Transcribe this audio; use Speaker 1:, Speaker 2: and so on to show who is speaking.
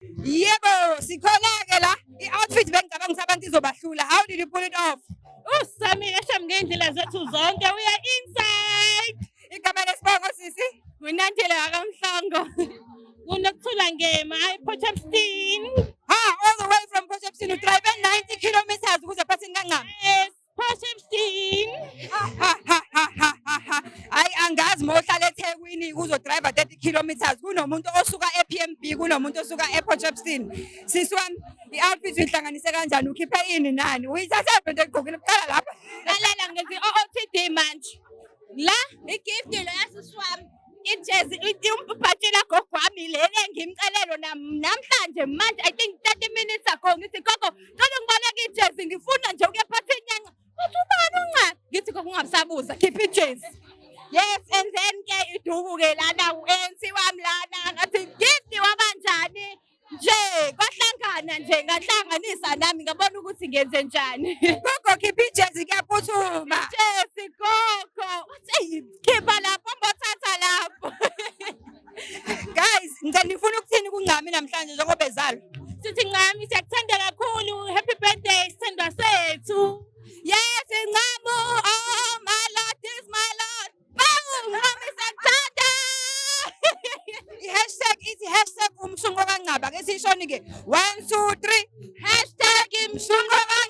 Speaker 1: Yebo, sikhona-ke la. I-outfit bengicabanga ukuthi abantu izobahlula. How did you pull it off?
Speaker 2: Sami esham ngey'ndlela zethu zonke. We are inside.
Speaker 1: Igama lesibongo sisi?
Speaker 2: Winandile akamhlongo. Kunokuthula ngema, Potchefstroom.
Speaker 1: All the way from Potchefstroom, drive 90 kilometers ukuze phathini kancama.
Speaker 2: Yes, Potchefstroom.
Speaker 1: Hayi angazi mohlala eThekwini uzodrive 30 kilometers kunomuntu osuka ePMB kunomuntu osuka ePotchefstroom. Sisi wami i-outfit uyihlanganise kanjani ukhiphe ini nani? Uyithatha into egqokile uqala lapha.
Speaker 2: Lalela ngenzi OOTD manje. La igift lo yasisi wami. Ijezi umbhatshi lakho gwami leli engimcelelo namhlanje manje I think 30 minutes ago ngithi gogo cela ngiboleke ijezi ngifuna nje ukuya phathini yanca. Uthi ubani unqa? Ngithi kungabisabuza khipha ijezi. Yes, and then ke iduku-ke lana u-ANC wami lana ngathi gift wabanjani nje kwahlangana nje ngahlanganisa nami ngabona ukuthi ngenze njani.
Speaker 1: Gogo khipha ijezi kuyaphuthuma.
Speaker 2: Ijezi gogo uthi khipha lapho ngothatha lapho.
Speaker 1: Guys, ngicela nifuna ukuthini kuncami namhlanje njengoba ezalwa.
Speaker 2: Sithi ncami siyakuthanda kakhulu. Happy birthday sithandwa sethu.
Speaker 1: Yes, Ncamo. Oh my Lord, this my Lord. Boom! Ncamo siyakuthanda. I-hashtag ithi hashtag umshungo kancaba. Ake siyishoni-ke. 1, 2, 3.
Speaker 2: Hashtag
Speaker 1: Mshungo kancaba.